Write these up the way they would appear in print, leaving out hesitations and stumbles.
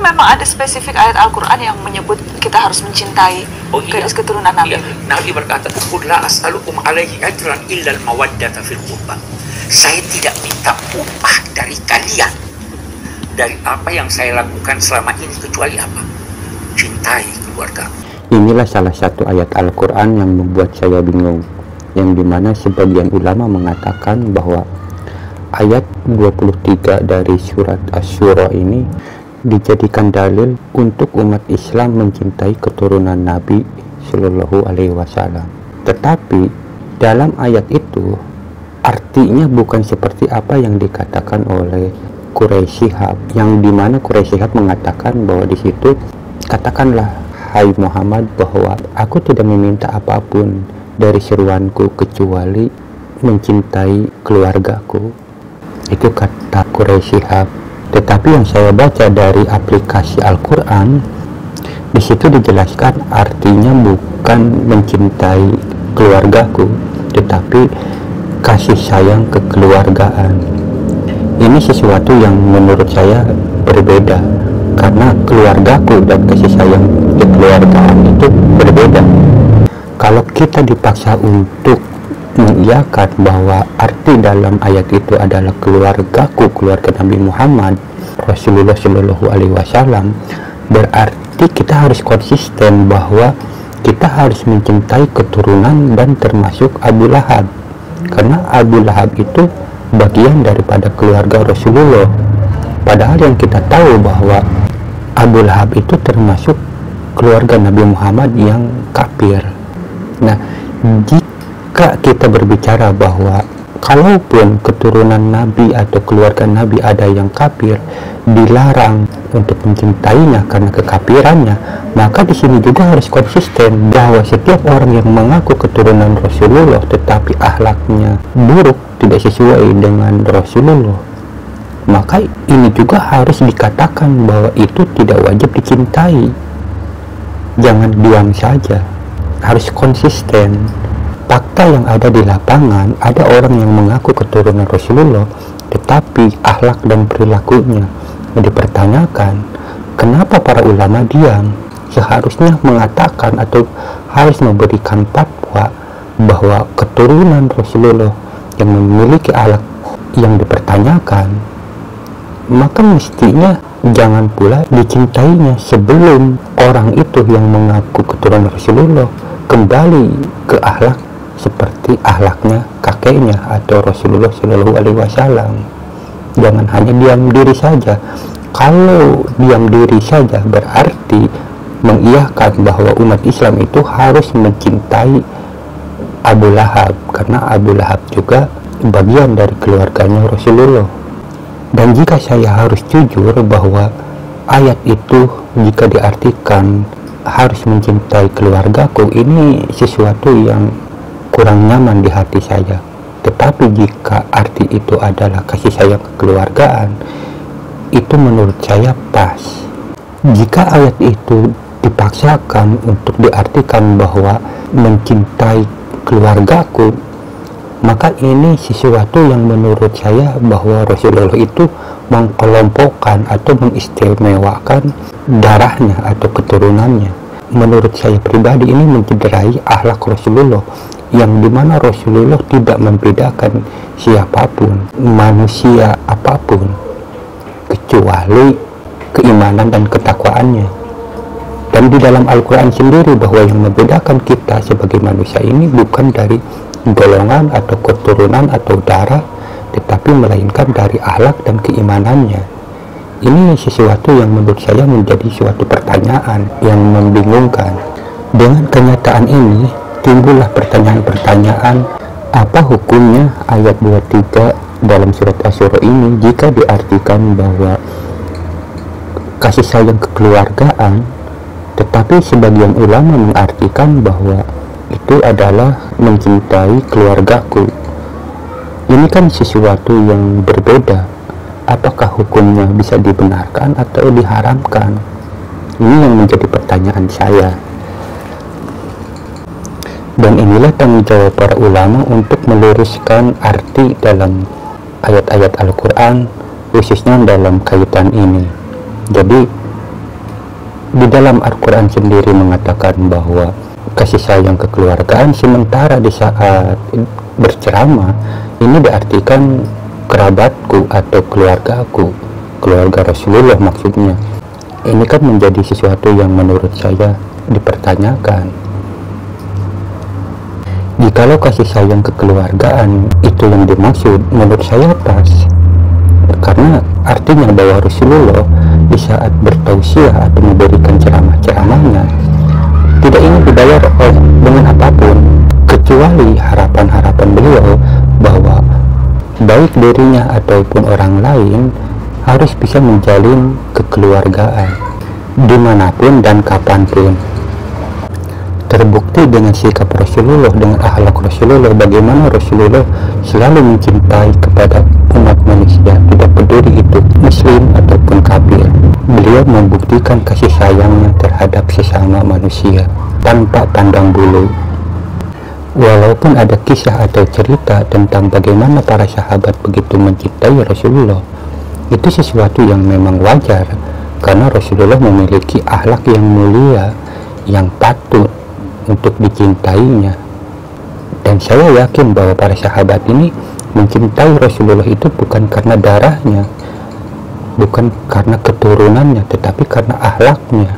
memang ada spesifik ayat Al-Quran yang menyebut kita harus mencintai gadis keturunan Nabi. Iya. Nabi berkata, "Qul la as'alukum alaihi ajran illa al-mawaddata fil qurbah." Saya tidak minta upah dari kalian dari apa yang saya lakukan selama ini, kecuali apa? Cintai keluarga. Inilah salah satu ayat Al-Quran yang membuat saya bingung, yang dimana sebagian ulama mengatakan bahwa ayat 23 dari surat Asy-Syura ini dijadikan dalil untuk umat Islam mencintai keturunan Nabi Shallallahu Alaihi Wasallam. Tetapi dalam ayat itu artinya bukan seperti apa yang dikatakan oleh Quraisy Shihab, yang dimana Quraisy Shihab mengatakan bahwa di situ katakanlah, hai Muhammad, bahwa aku tidak meminta apapun dari seruanku kecuali mencintai keluargaku. Itu kata Quraisy Shihab. Tetapi yang saya baca dari aplikasi Al-Quran, di situ dijelaskan artinya bukan mencintai keluargaku, tetapi kasih sayang kekeluargaan. Ini sesuatu yang menurut saya berbeda, karena keluargaku dan kasih sayang kekeluargaan itu berbeda. Kalau kita dipaksa untuk mengiyakan bahwa arti dalam ayat itu adalah keluargaku, keluarga Nabi Muhammad Rasulullah Shallallahu Alaihi Wasallam, berarti kita harus konsisten bahwa kita harus mencintai keturunan dan termasuk Abu Lahab, karena Abu Lahab itu bagian daripada keluarga Rasulullah. Padahal yang kita tahu bahwa Abu Lahab itu termasuk keluarga Nabi Muhammad yang kafir. Nah, jika kita berbicara bahwa kalaupun keturunan Nabi atau keluarga Nabi ada yang kafir, dilarang untuk mencintainya karena kekafirannya, maka di sini juga harus konsisten bahwa setiap orang yang mengaku keturunan Rasulullah tetapi akhlaknya buruk, tidak sesuai dengan Rasulullah, maka ini juga harus dikatakan bahwa itu tidak wajib dicintai. Jangan diam saja, harus konsisten. Fakta yang ada di lapangan, ada orang yang mengaku keturunan Rasulullah tetapi akhlak dan perilakunya dipertanyakan. Kenapa para ulama diam? Seharusnya mengatakan atau harus memberikan fatwa bahwa keturunan Rasulullah yang memiliki akhlak yang dipertanyakan, maka mestinya jangan pula dicintainya sebelum orang itu yang mengaku keturunan Rasulullah kembali ke akhlak seperti akhlaknya kakeknya atau Rasulullah Shallallahu Alaihi Wasallam. Jangan hanya diam diri saja. Kalau diam diri saja berarti mengiyakan bahwa umat Islam itu harus mencintai Abu Lahab, karena Abu Lahab juga bagian dari keluarganya Rasulullah. Dan jika saya harus jujur bahwa ayat itu jika diartikan harus mencintai keluargaku, ini sesuatu yang kurang nyaman di hati saya. Tetapi jika arti itu adalah kasih sayang kekeluargaan, itu menurut saya pas. Jika ayat itu dipaksakan untuk diartikan bahwa mencintai keluargaku, maka ini sesuatu yang menurut saya bahwa Rasulullah itu mengkelompokkan atau mengistimewakan darahnya atau keturunannya. Menurut saya pribadi ini mencederai akhlak Rasulullah, yang dimana Rasulullah tidak membedakan siapapun, manusia apapun, kecuali keimanan dan ketakwaannya. Dan di dalam Al-Quran sendiri bahwa yang membedakan kita sebagai manusia ini bukan dari golongan atau keturunan atau darah, tetapi melainkan dari akhlak dan keimanannya. Ini sesuatu yang menurut saya menjadi suatu pertanyaan yang membingungkan. Dengan kenyataan ini timbullah pertanyaan-pertanyaan, apa hukumnya ayat 23 dalam surat Asy-Syura ini jika diartikan bahwa kasih sayang kekeluargaan, tetapi sebagian ulama mengartikan bahwa itu adalah mencintai keluargaku. Ini kan sesuatu yang berbeda. Apakah hukumnya bisa dibenarkan atau diharamkan? Ini yang menjadi pertanyaan saya. Dan inilah tanggung jawab para ulama untuk meluruskan arti dalam ayat-ayat Al-Quran, khususnya dalam kaitan ini. Jadi Di dalam Al-Quran sendiri mengatakan bahwa kasih sayang kekeluargaan sementara di saat berceramah ini diartikan kerabatku atau keluargaku, keluarga Rasulullah maksudnya. Ini kan menjadi sesuatu yang menurut saya dipertanyakan. Jikalau kasih sayang kekeluargaan itu yang dimaksud, menurut saya pas, karena artinya bahwa Rasulullah di saat bertausiah atau memberikan ceramah-ceramahnya tidak ingin dibayar dengan apapun kecuali harapan-harapan beliau bahwa baik dirinya ataupun orang lain harus bisa menjalin kekeluargaan dimanapun dan kapanpun. Terbukti dengan sikap Rasulullah, dengan akhlak Rasulullah, bagaimana Rasulullah selalu mencintai kepada umat manusia, tidak peduli itu muslim ataupun kafir. Beliau membuktikan kasih sayangnya terhadap sesama manusia tanpa pandang bulu. Walaupun ada kisah atau cerita tentang bagaimana para sahabat begitu mencintai Rasulullah, itu sesuatu yang memang wajar karena Rasulullah memiliki akhlak yang mulia yang patut untuk dicintainya. Dan saya yakin bahwa para sahabat ini mencintai Rasulullah itu bukan karena darahnya, bukan karena keturunannya, tetapi karena akhlaknya.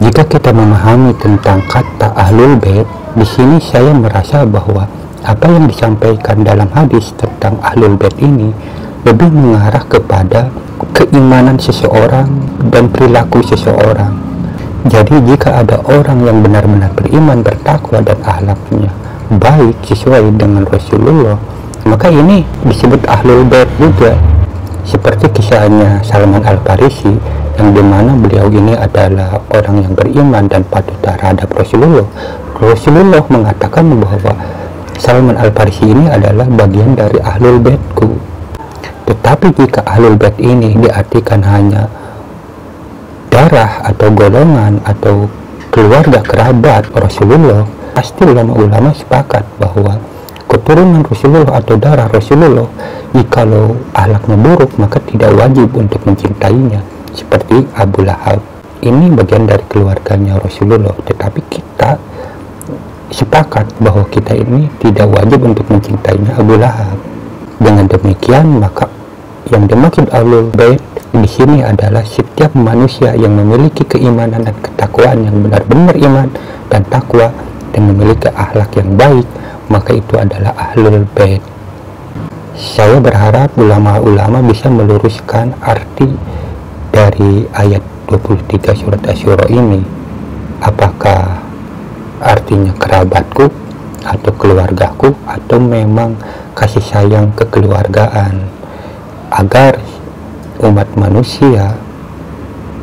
Jika kita memahami tentang kata Ahlul Bait, di sini saya merasa bahwa apa yang disampaikan dalam hadis tentang Ahlul Bait ini lebih mengarah kepada keimanan seseorang dan perilaku seseorang. Jadi jika ada orang yang benar-benar beriman, bertakwa dan akhlaknya baik sesuai dengan Rasulullah, maka ini disebut Ahlul Bait juga. Seperti kisahnya Salman Al-Farisi yang dimana beliau ini adalah orang yang beriman dan patuh terhadap Rasulullah. Rasulullah mengatakan bahwa Salman Al-Farisi ini adalah bagian dari Ahlul Baitku. Tetapi jika Ahlul Bait ini diartikan hanya darah atau golongan atau keluarga kerabat Rasulullah, pasti ulama-ulama sepakat bahwa keturunan Rasulullah atau darah Rasulullah, jikalau akhlaknya buruk maka tidak wajib untuk mencintainya. Seperti Abu Lahab, ini bagian dari keluarganya Rasulullah, tetapi kita sepakat bahwa kita ini tidak wajib untuk mencintainya Abu Lahab. Dengan demikian maka yang dimaksud Ahlul Bait di sini adalah setiap manusia yang memiliki keimanan dan ketakwaan, yang benar-benar iman dan takwa dan memiliki akhlak yang baik, maka itu adalah Ahlul Bait. Saya berharap ulama-ulama bisa meluruskan arti dari ayat 23 surat Asy-Syura ini. Apakah artinya kerabatku atau keluargaku, atau memang kasih sayang kekeluargaan, agar umat manusia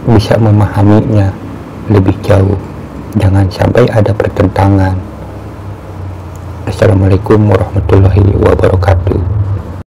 bisa memahaminya lebih jauh, jangan sampai ada pertentangan. Assalamualaikum warahmatullahi wabarakatuh.